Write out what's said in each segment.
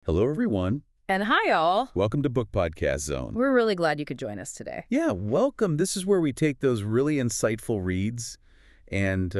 Hello, everyone. And hi, all. Welcome to BookPodCastZone. We're really glad you could join us today. Yeah, welcome. This is where we take those really insightful reads and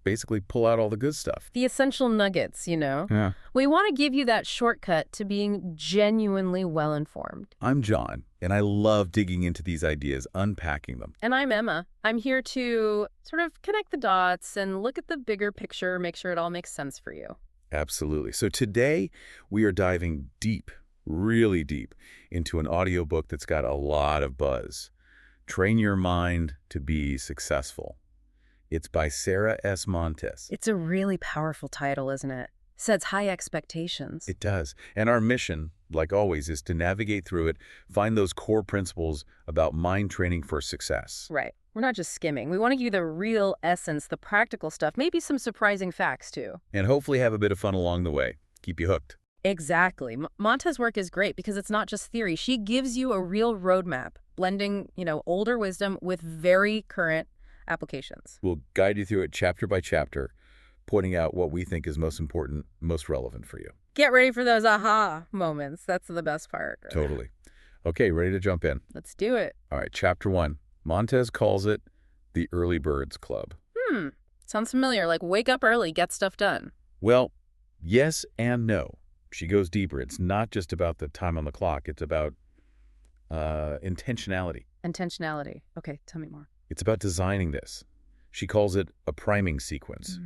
basically pull out all the good stuff. The essential nuggets, Yeah. We want to give you that shortcut to being genuinely well-informed. I'm John, and I love digging into these ideas, unpacking them. And I'm Emma. I'm here to sort of connect the dots and look at the bigger picture, make sure it all makes sense for you. Absolutely. So today we are diving deep, really deep, into an audiobook that's got a lot of buzz. Train Your Mind to Be Successful. It's by Sayra S. Montes. It's a really powerful title, isn't it? Sets high expectations. It does. And our mission, like always, is to navigate through it, find those core principles about mind training for success. Right. We're not just skimming. We want to give you the real essence, the practical stuff, maybe some surprising facts, too. And hopefully have a bit of fun along the way. Keep you hooked. Exactly. Montes' work is great because it's not just theory. She gives you a real roadmap, blending, older wisdom with very current applications. We'll guide you through it chapter by chapter, pointing out what we think is most important, most relevant for you. Get ready for those aha moments. That's the best part. Totally. Okay, ready to jump in? Let's do it. All right, chapter 1. Montes calls it the Early Birds Club. Sounds familiar, like wake up early, get stuff done. Well, yes and no. She goes deeper. It's not just about the time on the clock. It's about intentionality. Intentionality. Okay, tell me more. It's about designing this. She calls it a priming sequence.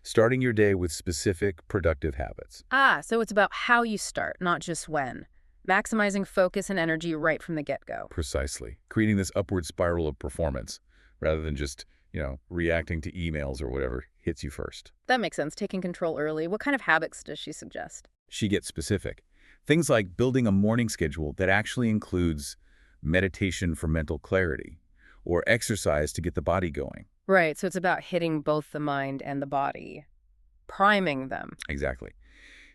Starting your day with specific productive habits. So it's about how you start, not just when. Maximizing focus and energy right from the get-go. Precisely. Creating this upward spiral of performance rather than just, reacting to emails or whatever hits you first. That makes sense. Taking control early. What kind of habits does she suggest? She gets specific. Things like building a morning schedule that actually includes meditation for mental clarity or exercise to get the body going. Right, so it's about hitting both the mind and the body, priming them. Exactly.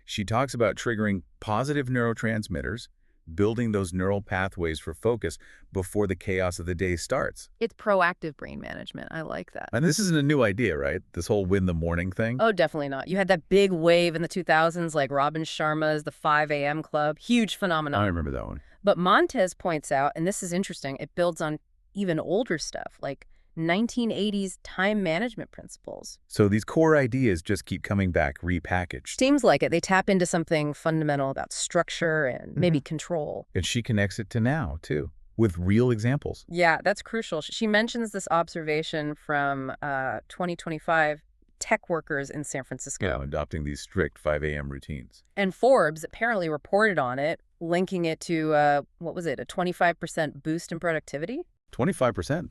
She talks about triggering positive neurotransmitters, building those neural pathways for focus before the chaos of the day starts. It's proactive brain management. I like that. And this isn't a new idea, right? This whole win the morning thing. Oh, definitely not. You had that big wave in the 2000s, like Robin Sharma's The 5 a.m. Club. Huge phenomenon. I remember that one. But Montes points out, and this is interesting, it builds on even older stuff, like 1980s time management principles. So these core ideas just keep coming back repackaged. Seems like it. They tap into something fundamental about structure and maybe control. And she connects it to now, too, with real examples. Yeah, that's crucial. She mentions this observation from 2025 tech workers in San Francisco. Yeah, adopting these strict 5 a.m. routines. And Forbes apparently reported on it, linking it to, a 25% boost in productivity? 25%?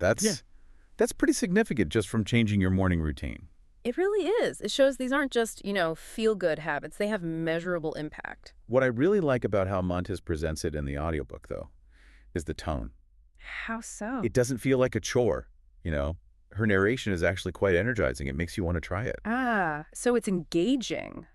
That's pretty significant just from changing your morning routine. It really is. It shows these aren't just, feel-good habits. They have measurable impact. What I really like about how Montes presents it in the audiobook, though, is the tone. How so? It doesn't feel like a chore, Her narration is actually quite energizing. It makes you want to try it. So it's engaging,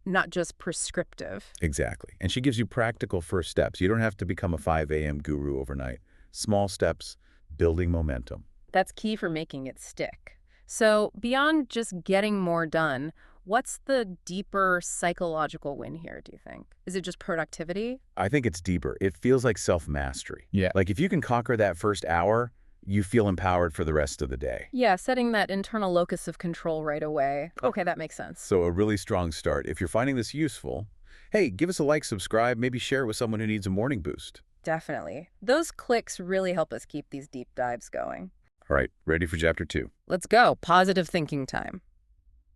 not just prescriptive. Exactly. And she gives you practical first steps. You don't have to become a 5 a.m. guru overnight. Small steps, building momentum. That's key for making it stick. So beyond just getting more done, what's the deeper psychological win here, do you think? Is it just productivity? I think it's deeper. It feels like self-mastery. Yeah. Like if you can conquer that first hour, you feel empowered for the rest of the day. Yeah, setting that internal locus of control right away. Okay, that makes sense. So a really strong start. If you're finding this useful, hey, give us a like, subscribe, maybe share it with someone who needs a morning boost. Definitely. Those clicks really help us keep these deep dives going. All right, ready for chapter 2. Let's go. Positive thinking time.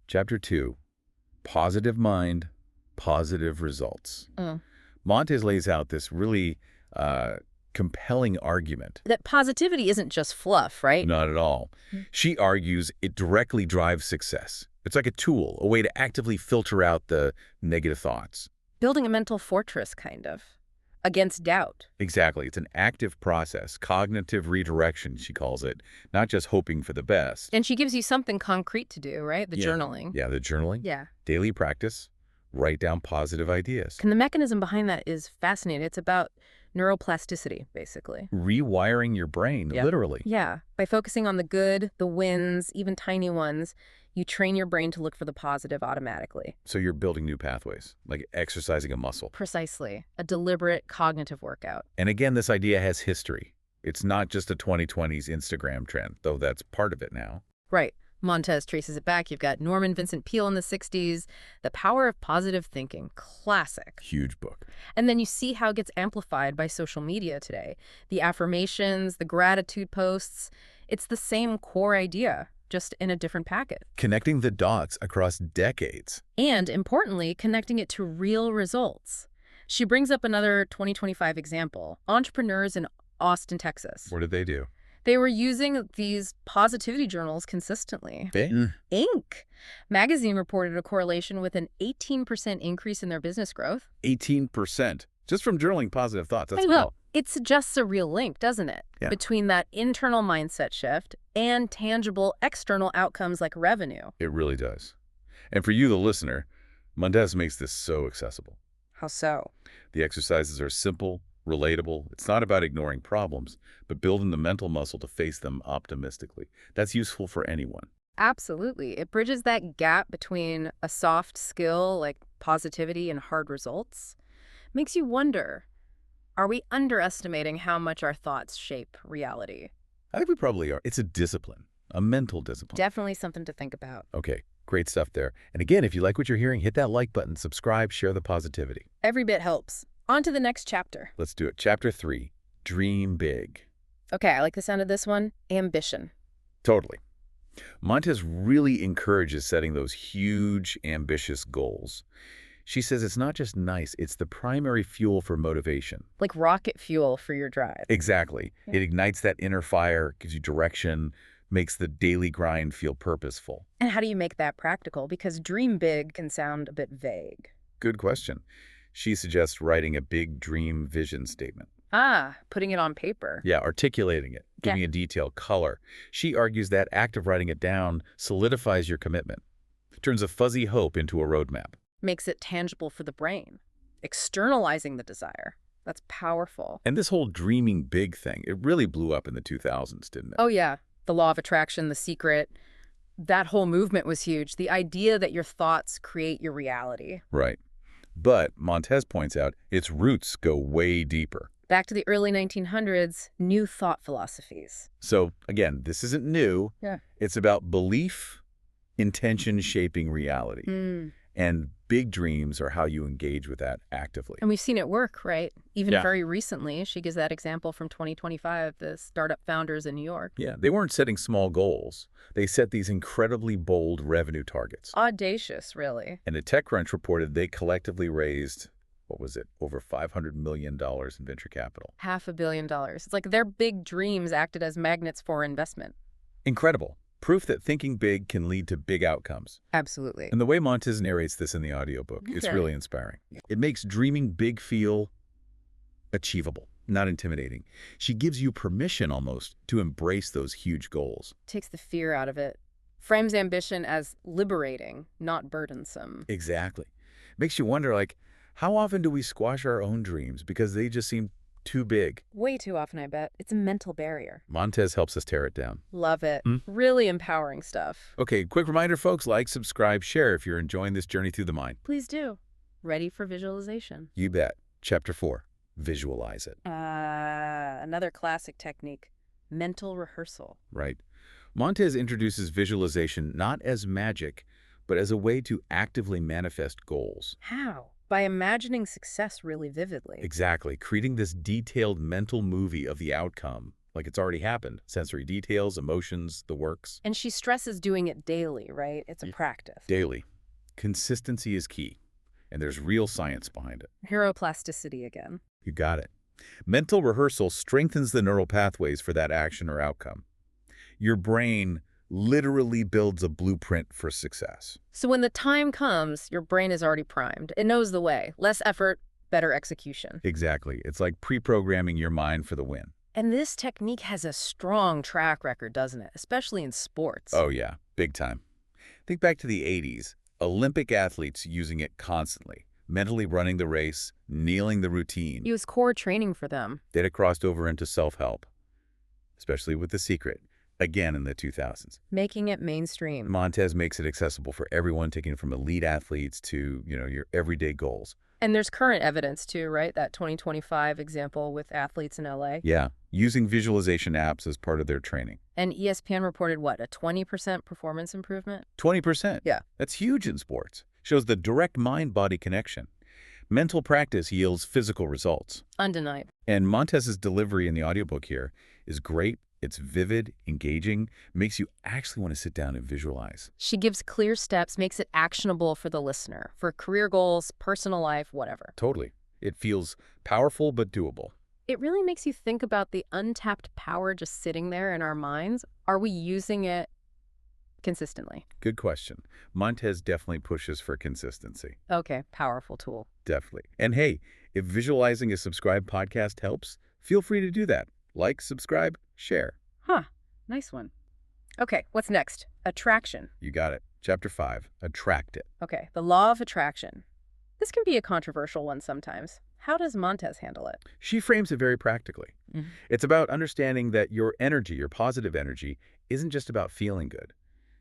Chapter 2, positive mind, positive results. Montes lays out this really compelling argument. That positivity isn't just fluff, right? Not at all. She argues it directly drives success. It's like a tool, a way to actively filter out the negative thoughts. Building a mental fortress, kind of. Against doubt. Exactly. It's an active process, cognitive redirection, she calls it, not just hoping for the best. And she gives you something concrete to do, right? The journaling. Yeah, the journaling. Yeah. Daily practice. Write down positive ideas. And the mechanism behind that is fascinating. It's about neuroplasticity, basically. Rewiring your brain, literally. Yeah. By focusing on the good, the wins, even tiny ones, You train your brain to look for the positive automatically. So you're building new pathways, like exercising a muscle. Precisely. A deliberate cognitive workout. And again, this idea has history. It's not just a 2020s Instagram trend, though that's part of it now. Right. Montes traces it back. You've got Norman Vincent Peale in the 60s. The Power of Positive Thinking. Classic. Huge book. And then you see how it gets amplified by social media today. The affirmations, the gratitude posts. It's the same core idea, just in a different packet. Connecting the dots across decades. And, importantly, connecting it to real results. She brings up another 2025 example. Entrepreneurs in Austin, Texas. What did they do? They were using these positivity journals consistently. Inc. Magazine reported a correlation with an 18% increase in their business growth. 18%. Just from journaling positive thoughts. That's Well, it suggests a real link, doesn't it? Yeah. Between that internal mindset shift and tangible external outcomes like revenue. It really does. And for you, the listener, Montes makes this so accessible. How so? The exercises are simple, relatable. It's not about ignoring problems, but building the mental muscle to face them optimistically. That's useful for anyone. Absolutely. It bridges that gap between a soft skill like positivity and hard results. Makes you wonder, are we underestimating how much our thoughts shape reality? I think we probably are. It's a discipline, a mental discipline. Definitely something to think about. Okay, great stuff there. And again, if you like what you're hearing, hit that like button, subscribe, share the positivity. Every bit helps. On to the next chapter. Let's do it. Chapter 3, Dream Big. Okay, I like the sound of this one. Ambition. Totally. Montes really encourages setting those huge, ambitious goals. She says it's not just nice, it's the primary fuel for motivation. Like rocket fuel for your drive. Exactly. Yeah. It ignites that inner fire, gives you direction, makes the daily grind feel purposeful. And how do you make that practical? Because dream big can sound a bit vague. Good question. She suggests writing a big dream vision statement. Putting it on paper. Yeah, articulating it, giving it detail, color. She argues that act of writing it down solidifies your commitment, turns a fuzzy hope into a roadmap. Makes it tangible for the brain. Externalizing the desire. That's powerful. And this whole dreaming big thing, it really blew up in the 2000s, didn't it? Oh, yeah. The law of attraction, The Secret. That whole movement was huge. The idea that your thoughts create your reality. Right. But Montes points out its roots go way deeper. Back to the early 1900s, new thought philosophies. So, again, this isn't new. Yeah. It's about belief, intention shaping reality. And big dreams are how you engage with that actively. And we've seen it work, right? Even Yeah. very recently, she gives that example from 2025, the startup founders in New York. Yeah, they weren't setting small goals. They set these incredibly bold revenue targets. Audacious, really. And the TechCrunch reported they collectively raised, what was it, over $500 million in venture capital. $500 million. It's like their big dreams acted as magnets for investment. Incredible. Proof that thinking big can lead to big outcomes. Absolutely. And the way Montes narrates this in the audiobook, it's Okay. really inspiring. It makes dreaming big feel achievable, not intimidating. She gives you permission almost to embrace those huge goals. Takes the fear out of it. Frames ambition as liberating, not burdensome. Exactly. Makes you wonder, like, how often do we squash our own dreams because they just seem too big? Way too often, I bet. It's a mental barrier. Montes helps us tear it down. Love it. Really empowering stuff. Okay, quick reminder, folks, like, subscribe, share if you're enjoying this journey through the mind. Please do. Ready for visualization. You bet. Chapter 4, visualize it. Another classic technique, mental rehearsal. Right. Montes introduces visualization not as magic, but as a way to actively manifest goals. How? By imagining success really vividly. Exactly. Creating this detailed mental movie of the outcome, like it's already happened. Sensory details, emotions, the works. And she stresses doing it daily, right? It's a practice. Daily. Consistency is key, and there's real science behind it. Neuroplasticity again. You got it. Mental rehearsal strengthens the neural pathways for that action or outcome. Your brain literally builds a blueprint for success. So when the time comes, your brain is already primed. It knows the way. Less effort, better execution. Exactly. It's like pre-programming your mind for the win. And this technique has a strong track record, doesn't it? Especially in sports. Oh yeah, big time. Think back to the 80s. Olympic athletes using it constantly. Mentally running the race, nailing the routine. It was core training for them. Then it crossed over into self-help, especially with The Secret. again in the 2000s. Making it mainstream. Montes makes it accessible for everyone, taking it from elite athletes to, your everyday goals. And there's current evidence too, right? That 2025 example with athletes in LA. Yeah, using visualization apps as part of their training. And ESPN reported what, a 20% performance improvement? 20%. Yeah. That's huge in sports. Shows the direct mind-body connection. Mental practice yields physical results. Undeniable. And Montes's delivery in the audiobook here is great. It's vivid, engaging, makes you actually want to sit down and visualize. She gives clear steps, makes it actionable for the listener, for career goals, personal life, whatever. Totally. It feels powerful but doable. It really makes you think about the untapped power just sitting there in our minds. Are we using it consistently? Good question. Montes definitely pushes for consistency. Okay, powerful tool. Definitely. And hey, if visualizing a subscribed podcast helps, feel free to do that. Like, subscribe, share. Huh, nice one. Okay, what's next? Attraction. You got it. Chapter 5, Attract It. Okay, the law of attraction. This can be a controversial one sometimes. How does Montes handle it? She frames it very practically. Mhm. It's about understanding that your energy, your positive energy, isn't just about feeling good.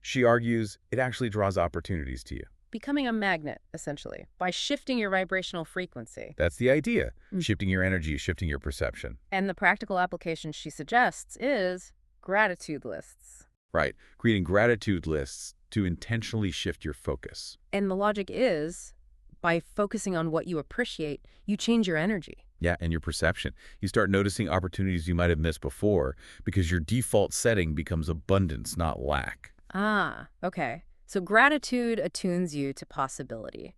She argues it actually draws opportunities to you. Becoming a magnet, essentially, by shifting your vibrational frequency. That's the idea. Mm. Shifting your energy, shifting your perception. And the practical application she suggests is gratitude lists. Right. Creating gratitude lists to intentionally shift your focus. And the logic is, by focusing on what you appreciate, you change your energy. Yeah, and your perception. You start noticing opportunities you might have missed before because your default setting becomes abundance, not lack. Ah, okay. So gratitude attunes you to possibility.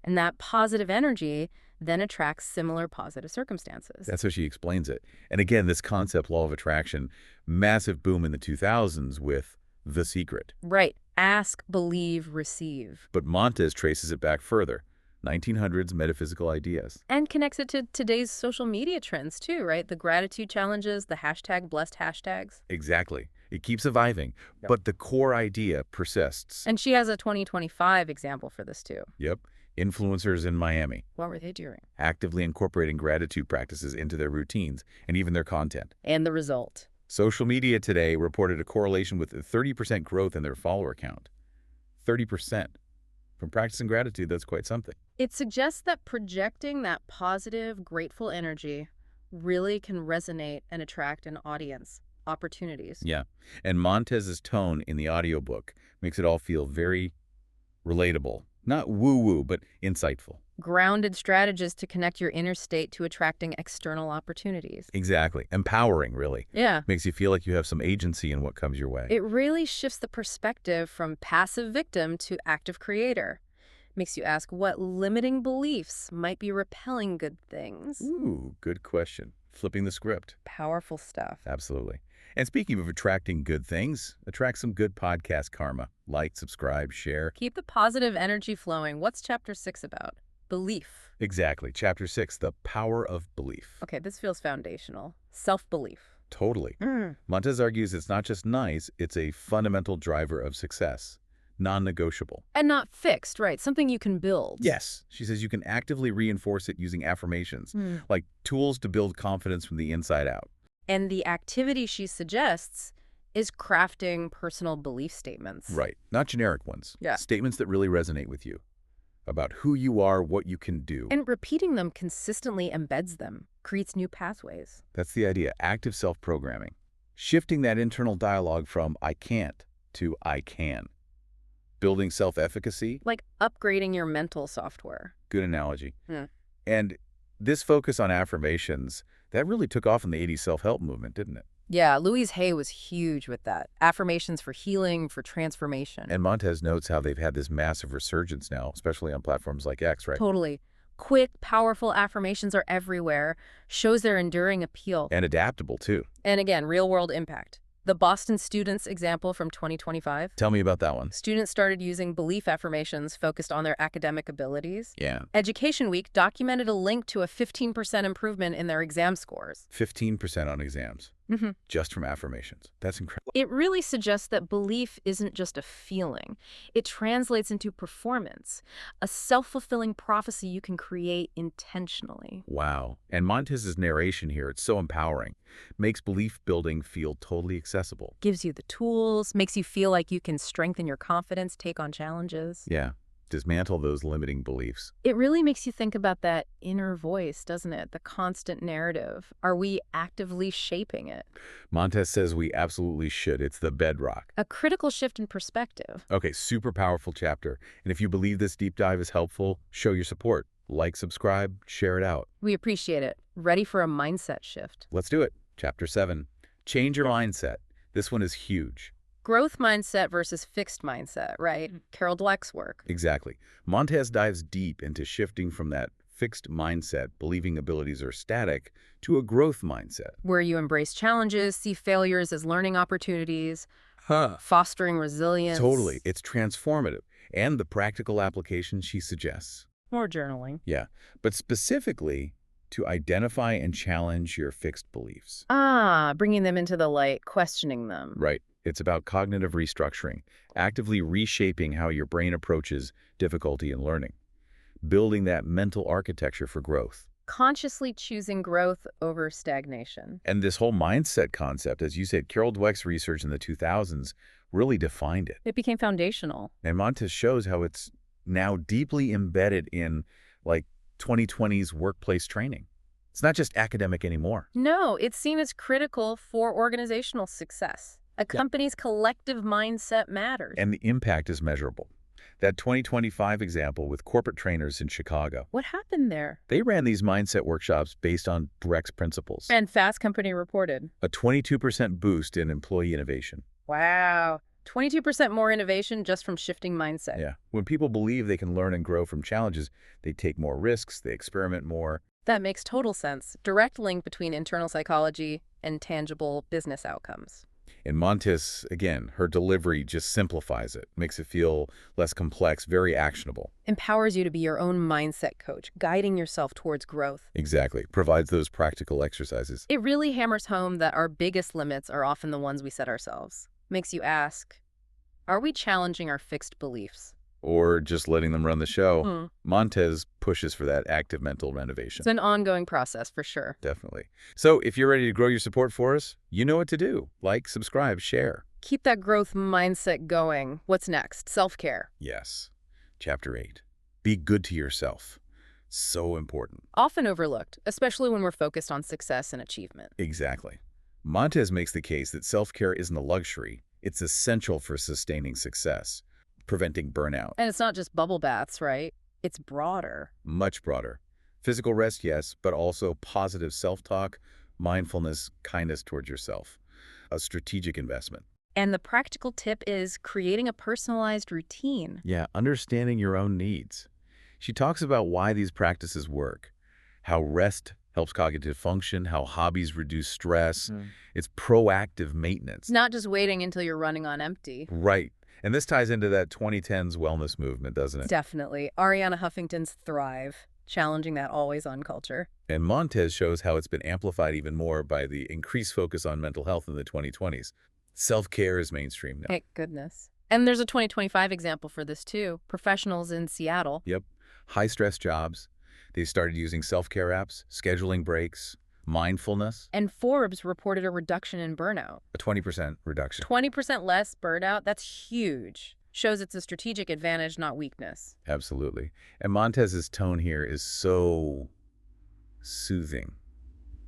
And that positive energy then attracts similar positive circumstances. That's how she explains it. And again, this concept, law of attraction, massive boom in the 2000s with The Secret. Right. Ask, believe, receive. But Montes traces it back further. 1900s metaphysical ideas. And connects it to today's social media trends too, right? The gratitude challenges, the hashtag blessed hashtags. Exactly. It keeps surviving, Yep. but the core idea persists. And she has a 2025 example for this too. Yep. Influencers in Miami, What were they doing? actively incorporating gratitude practices into their routines and even their content. And the result. Social media today reported a correlation with a 30% growth in their follower count. 30%. From practicing gratitude, that's quite something. It suggests that projecting that positive, grateful energy really can resonate and attract an audience, opportunities. Yeah. And Montes's tone in the audiobook makes it all feel very relatable. Not woo-woo, but insightful. Grounded strategies to connect your inner state to attracting external opportunities. Exactly. Empowering, really. Yeah. Makes you feel like you have some agency in what comes your way. It really shifts the perspective from passive victim to active creator. Makes you ask what limiting beliefs might be repelling good things. Ooh, good question. Flipping the script. Powerful stuff. Absolutely. And speaking of attracting good things, attract some good podcast karma. Like, subscribe, share. Keep the positive energy flowing. What's chapter 6 about? Belief. Exactly. Chapter 6, the power of belief. Okay, this feels foundational. Self-belief. Totally. Montes argues it's not just nice, it's a fundamental driver of success. Non-negotiable. And not fixed, right? Something you can build. Yes. She says you can actively reinforce it using affirmations, like tools to build confidence from the inside out. And the activity she suggests is crafting personal belief statements. Right. Not generic ones. Yeah. Statements that really resonate with you about who you are, what you can do. And repeating them consistently embeds them, creates new pathways. That's the idea. Active self-programming. Shifting that internal dialogue from I can't to I can. Building self-efficacy. Like upgrading your mental software. Good analogy. Yeah. And this focus on affirmations, that really took off in the 80s self-help movement, didn't it? Yeah, Louise Hay was huge with that. Affirmations for healing, for transformation. And Montes notes how they've had this massive resurgence now, especially on platforms like X, right? Totally. Quick, powerful affirmations are everywhere. Shows their enduring appeal. And adaptable, too. And again, real-world impact. The Boston students example from 2025. Tell me about that one. Students started using belief affirmations focused on their academic abilities. Yeah. Education Week documented a link to a 15% improvement in their exam scores. 15% on exams. just from affirmations. That's incredible. It really suggests that belief isn't just a feeling. It translates into performance, a self-fulfilling prophecy you can create intentionally. Wow. And Montez's narration here, it's so empowering. Makes belief building feel totally accessible. Gives you the tools, makes you feel like you can strengthen your confidence, take on challenges. Yeah. Dismantle those limiting beliefs. It really makes you think about that inner voice, doesn't it? The constant narrative. Are we actively shaping it? Montez says we absolutely should. It's the bedrock. A critical shift in perspective. Okay, super powerful chapter. And if you believe this deep dive is helpful, show your support. Like, subscribe, share it out. We appreciate it. Ready for a mindset shift. Let's do it. Chapter 7. Change your mindset. This one is huge. Growth mindset versus fixed mindset, right? Carol Dweck's work. Exactly. Montez dives deep into shifting from that fixed mindset, believing abilities are static, to a growth mindset. Where you embrace challenges, see failures as learning opportunities, fostering resilience. Totally. It's transformative. And the practical application she suggests. More journaling. Yeah. But specifically, to identify and challenge your fixed beliefs. Bringing them into the light, questioning them. Right. It's about cognitive restructuring, actively reshaping how your brain approaches difficulty in learning, building that mental architecture for growth. Consciously choosing growth over stagnation. And this whole mindset concept, as you said, Carol Dweck's research in the 2000s really defined it. It became foundational. And Montez shows how it's now deeply embedded in, like, 2020's workplace training. It's not just academic anymore. No, it's seen as critical for organizational success. A company's collective mindset matters. And the impact is measurable. That 2025 example with corporate trainers in Chicago. What happened there? They ran these mindset workshops based on Brecht's principles. And Fast Company reported A 22% boost in employee innovation. Wow. 22% more innovation just from shifting mindset. Yeah. When people believe they can learn and grow from challenges, they take more risks, they experiment more. That makes total sense. Direct link between internal psychology and tangible business outcomes. And Montes, again, her delivery just simplifies it, makes it feel less complex, very actionable. Empowers you to be your own mindset coach, guiding yourself towards growth. Exactly. Provides those practical exercises. It really hammers home that our biggest limits are often the ones we set ourselves. Makes you ask, are we challenging our fixed beliefs? Or just letting them run the show. Montez pushes for that active mental renovation. It's an ongoing process, for sure. Definitely. So if you're ready to grow your support for us, you know what to do. Like, subscribe, share. Keep that growth mindset going. What's next? Self-care. Yes. Chapter 8. Be good to yourself. So important. Often overlooked, especially when we're focused on success and achievement. Exactly. Montez makes the case that self-care isn't a luxury. It's essential for sustaining success, preventing burnout. And it's not just bubble baths, right? It's broader. Much broader. Physical rest, yes, but also positive self-talk, mindfulness, kindness towards yourself. A strategic investment. And the practical tip is creating a personalized routine. Yeah, understanding your own needs. She talks about why these practices work, how rest helps cognitive function, how hobbies reduce stress. It's proactive maintenance. It's not just waiting until you're running on empty. Right. And this ties into that 2010s wellness movement, doesn't it? Definitely. Ariana Huffington's Thrive, challenging that always-on culture. And Montez shows how it's been amplified even more by the increased focus on mental health in the 2020s. Self-care is mainstream now. Thank goodness. And there's a 2025 example for this, too. Professionals in Seattle. Yep. High-stress jobs. They started using self-care apps, scheduling breaks, mindfulness. And Forbes reported a reduction in burnout. A 20% reduction. 20% less burnout? That's huge. Shows it's a strategic advantage, not weakness. Absolutely. And Montez's tone here is so soothing,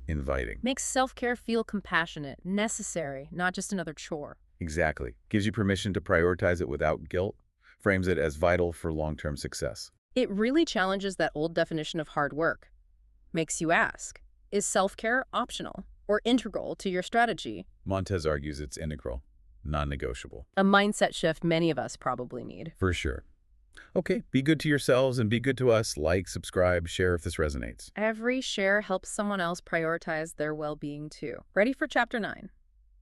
inviting. Makes self-care feel compassionate, necessary, not just another chore. Exactly. Gives you permission to prioritize it without guilt. Frames it as vital for long-term success. It really challenges that old definition of hard work. Makes you ask, is self-care optional or integral to your strategy? Montez argues it's integral, non-negotiable. A mindset shift many of us probably need. For sure. Okay, be good to yourselves and be good to us. Like, subscribe, share if this resonates. Every share helps someone else prioritize their well-being too. Ready for Chapter 9?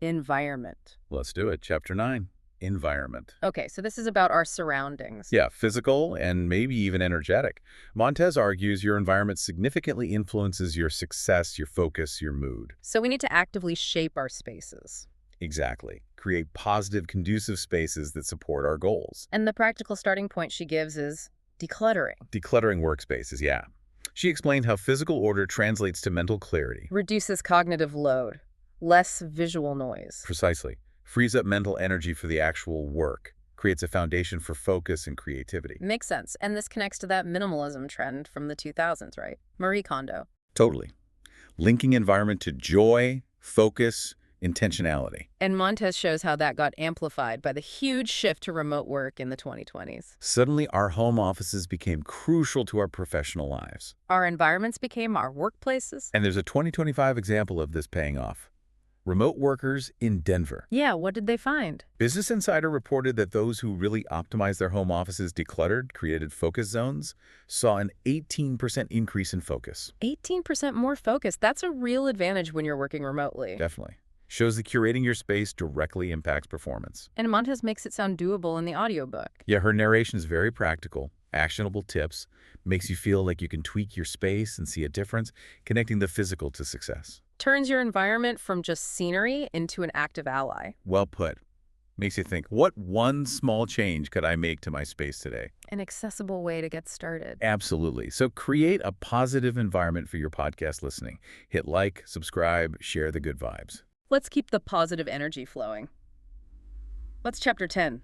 Environment. Let's do it. Chapter 9. environment. Okay, so this is about our surroundings. Yeah, physical and maybe even energetic. Montes argues your environment significantly influences your success, your focus, your mood. So we need to actively shape our spaces. Exactly. Create positive, conducive spaces that support our goals. And the practical starting point she gives is decluttering. Decluttering workspaces, yeah. She explained how physical order translates to mental clarity. Reduces cognitive load, less visual noise. Precisely. Frees up mental energy for the actual work. Creates a foundation for focus and creativity. Makes sense. And this connects to that minimalism trend from the 2000s, right? Marie Kondo. Totally. Linking environment to joy, focus, intentionality. And Montes shows how that got amplified by the huge shift to remote work in the 2020s. Suddenly, our home offices became crucial to our professional lives. Our environments became our workplaces. And there's a 2025 example of this paying off. Remote workers in Denver. Yeah, what did they find? Business Insider reported that those who really optimized their home offices, decluttered, created focus zones, saw an 18% increase in focus. 18% more focus. That's a real advantage when you're working remotely. Definitely. Shows that curating your space directly impacts performance. And Montes makes it sound doable in the audiobook. Yeah, her narration is very practical, actionable tips, makes you feel like you can tweak your space and see a difference, connecting the physical to success. Turns your environment from just scenery into an active ally. Well put. Makes you think, what one small change could I make to my space today? An accessible way to get started. Absolutely. So create a positive environment for your podcast listening. Hit like, subscribe, share the good vibes. Let's keep the positive energy flowing. What's chapter 10?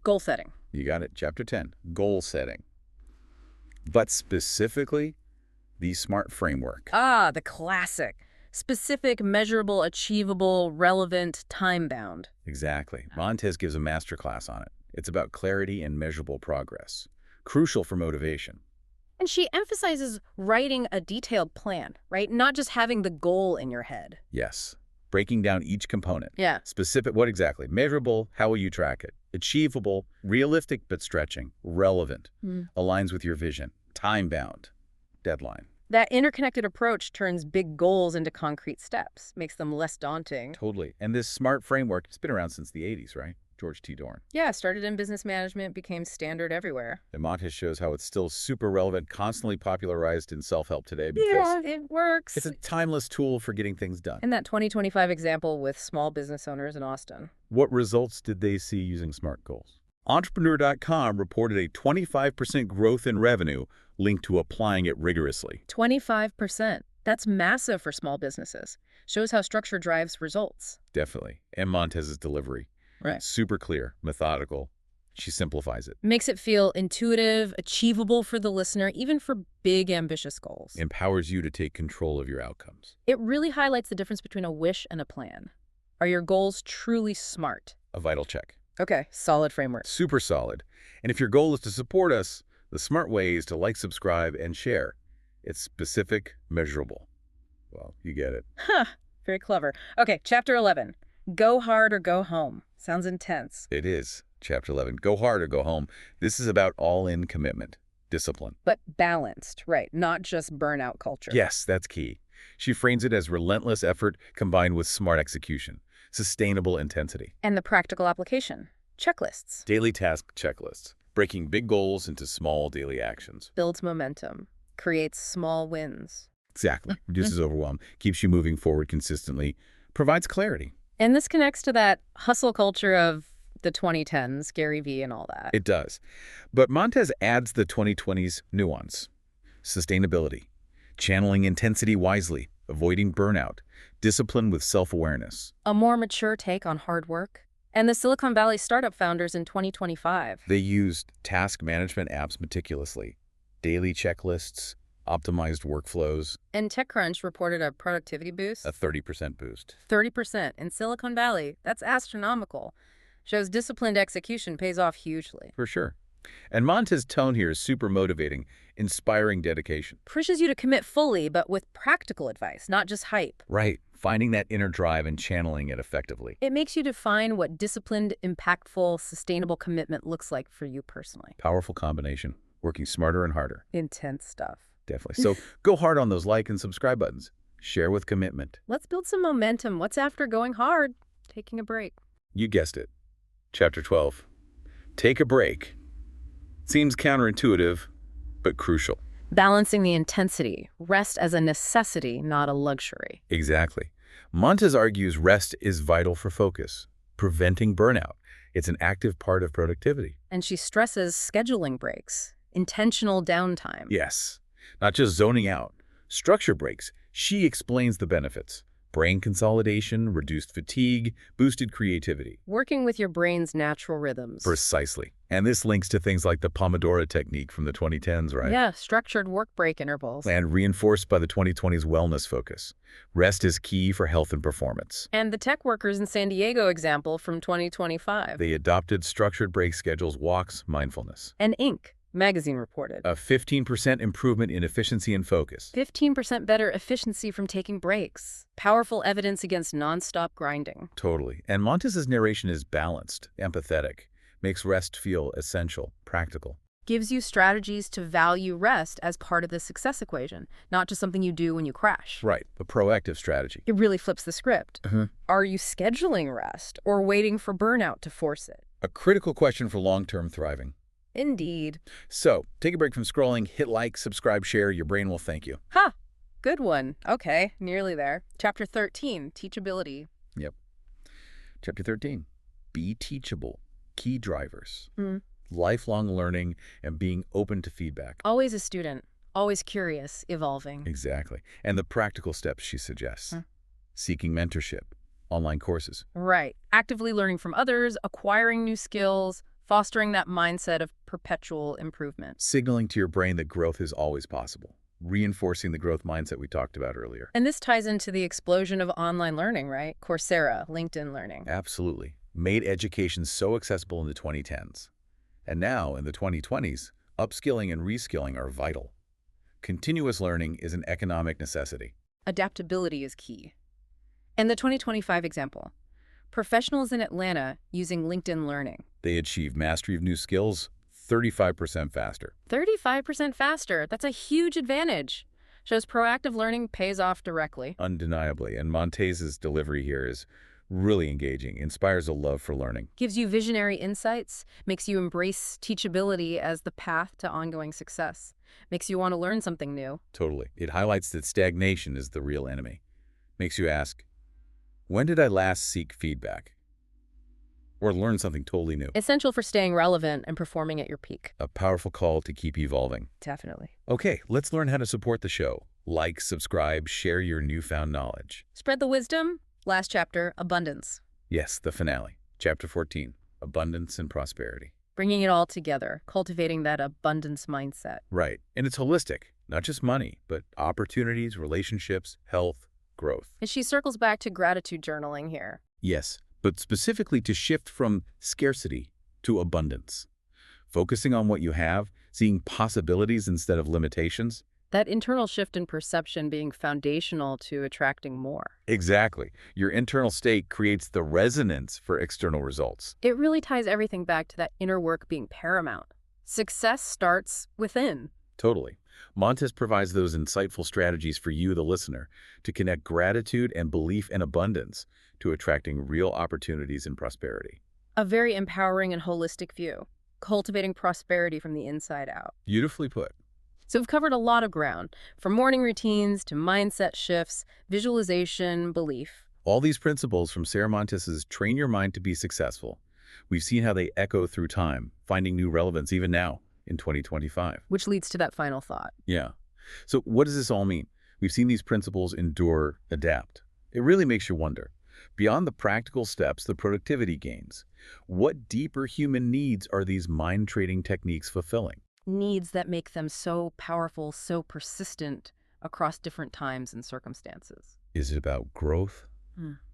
Goal setting. You got it. Chapter 10, goal setting. But specifically, the SMART framework. Ah, the classic. Specific, measurable, achievable, relevant, time-bound. Exactly. Montes gives a masterclass on it. It's about clarity and measurable progress. Crucial for motivation. And she emphasizes writing a detailed plan, right? Not just having the goal in your head. Yes. Breaking down each component. Yeah. Specific, what exactly? Measurable, how will you track it? Achievable, realistic but stretching. Relevant, aligns with your vision. Time-bound, deadline. That interconnected approach turns big goals into concrete steps, makes them less daunting. Totally. And this SMART framework, it's been around since the 80s, right? George T. Dorn. Yeah, started in business management, became standard everywhere. And Montes shows how it's still super relevant, constantly popularized in self-help today Yeah, because it works. it's a timeless tool for getting things done. And that 2025 example with small business owners in Austin. What results did they see using SMART goals? Entrepreneur.com reported a 25% growth in revenue linked to applying it rigorously. 25%. That's massive for small businesses. Shows how structure drives results. Definitely. And Montez's delivery. Right. Super clear, methodical. She simplifies it. Makes it feel intuitive, achievable for the listener, even for big, ambitious goals. Empowers you to take control of your outcomes. It really highlights the difference between a wish and a plan. Are your goals truly SMART? A vital check. Okay, solid framework. Super solid. And if your goal is to support us, the smart way is to like, subscribe, and share. It's specific, measurable. Well, you get it. Huh, very clever. Okay, chapter 11. Go hard or go home. Sounds intense. It is. Chapter 11. Go hard or go home. This is about all-in commitment, discipline. But balanced, right? Not just burnout culture. Yes, that's key. She frames it as relentless effort combined with smart execution, sustainable intensity. And the practical application. Checklists. Daily task checklists, breaking big goals into small daily actions. Builds momentum. Creates small wins. Exactly. Reduces overwhelm, keeps you moving forward consistently, provides clarity. And this connects to that hustle culture of the 2010s, Gary Vee and all that. It does. But Montes adds the 2020s nuance. Sustainability, channeling intensity wisely, avoiding burnout, discipline with self-awareness. A more mature take on hard work. And the Silicon Valley startup founders in 2025. They used task management apps meticulously, daily checklists, optimized workflows. And TechCrunch reported a productivity boost. A 30% boost. 30% in Silicon Valley. That's astronomical. Shows disciplined execution pays off hugely. For sure. And Montes' tone here is super motivating, inspiring dedication. Pushes you to commit fully, but with practical advice, not just hype. Right. Finding that inner drive and channeling it effectively. It makes you define what disciplined, impactful, sustainable commitment looks like for you personally. Powerful combination. Working smarter and harder. Intense stuff. Definitely. So go hard on those like and subscribe buttons. Share with commitment. Let's build some momentum. What's after going hard? Taking a break. You guessed it. Chapter 12. Take a break. Seems counterintuitive, but crucial. Balancing the intensity, rest as a necessity, not a luxury. Exactly. Montes argues rest is vital for focus, preventing burnout. It's an active part of productivity. And she stresses scheduling breaks, intentional downtime. Yes, not just zoning out. Structure breaks. She explains the benefits. Brain consolidation, reduced fatigue, boosted creativity. Working with your brain's natural rhythms. Precisely. And this links to things like the Pomodoro technique from the 2010s, right? Yeah, structured work break intervals. And reinforced by the 2020s wellness focus. Rest is key for health and performance. And the tech workers in San Diego example from 2025. They adopted structured break schedules, walks, mindfulness. And Inc. magazine reported. A 15% improvement in efficiency and focus. 15% better efficiency from taking breaks. Powerful evidence against nonstop grinding. Totally. And Montes' narration is balanced, empathetic, makes rest feel essential, practical. Gives you strategies to value rest as part of the success equation, not just something you do when you crash. Right, a proactive strategy. It really flips the script. Are you scheduling rest or waiting for burnout to force it? A critical question for long-term thriving. Indeed. So, take a break from scrolling, hit like, subscribe, share. Your brain will thank you. Ha! Good one. Okay, nearly there. Chapter 13, Teachability. Yep. Chapter 13, be teachable. Key drivers. Lifelong learning and being open to feedback. Always a student, always curious, evolving. Exactly. And the practical steps she suggests. Seeking mentorship, online courses. Right. Actively learning from others, acquiring new skills, fostering that mindset of perpetual improvement. Signaling to your brain that growth is always possible. Reinforcing the growth mindset we talked about earlier. And this ties into the explosion of online learning, right? Coursera, LinkedIn Learning. Absolutely. Made education so accessible in the 2010s. And now, in the 2020s, upskilling and reskilling are vital. Continuous learning is an economic necessity. Adaptability is key. And the 2025 example. Professionals in Atlanta using LinkedIn Learning. They achieve mastery of new skills 35% faster. 35% faster. That's a huge advantage. Shows proactive learning pays off directly. Undeniably. And Montes' delivery here is really engaging, inspires a love for learning. Gives you visionary insights, makes you embrace teachability as the path to ongoing success. Makes you want to learn something new. Totally. It highlights that stagnation is the real enemy. Makes you ask, when did I last seek feedback? Or learn something totally new? Essential for staying relevant and performing at your peak. A powerful call to keep evolving. Definitely. Okay, let's learn how to support the show. Like, subscribe, share your newfound knowledge. Spread the wisdom. Last chapter, abundance. Yes, the finale. Chapter 14, abundance and prosperity. Bringing it all together, cultivating that abundance mindset. Right, and it's holistic. Not just money, but opportunities, relationships, health, growth. And she circles back to gratitude journaling here. Yes, but specifically to shift from scarcity to abundance. Focusing on what you have, seeing possibilities instead of limitations. That internal shift in perception being foundational to attracting more. Exactly. Your internal state creates the resonance for external results. It really ties everything back to that inner work being paramount. Success starts within. Totally. Montes provides those insightful strategies for you, the listener, to connect gratitude and belief in abundance to attracting real opportunities and prosperity. A very empowering and holistic view, cultivating prosperity from the inside out. Beautifully put. So we've covered a lot of ground, from morning routines to mindset shifts, visualization, belief. All these principles from Sayra Montes' Train Your Mind to Be Successful. We've seen how they echo through time, finding new relevance even now in 2025. Which leads to that final thought. Yeah. So what does this all mean? We've seen these principles endure, adapt. It really makes you wonder. Beyond the practical steps, the productivity gains, what deeper human needs are these mind-trading techniques fulfilling? Needs that make them so powerful, so persistent across different times and circumstances. Is it about growth,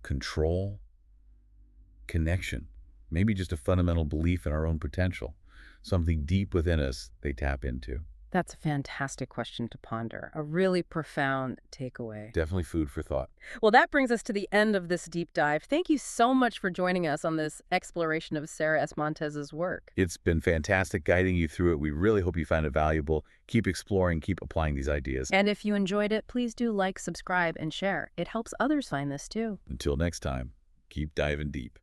control, connection? Maybe just a fundamental belief in our own potential, something deep within us they tap into. That's a fantastic question to ponder, a really profound takeaway. Definitely food for thought. Well, that brings us to the end of this deep dive. Thank you so much for joining us on this exploration of Sayra S. Montes' work. It's been fantastic guiding you through it. We really hope you found it valuable. Keep exploring, keep applying these ideas. And if you enjoyed it, please do like, subscribe, and share. It helps others find this too. Until next time, keep diving deep.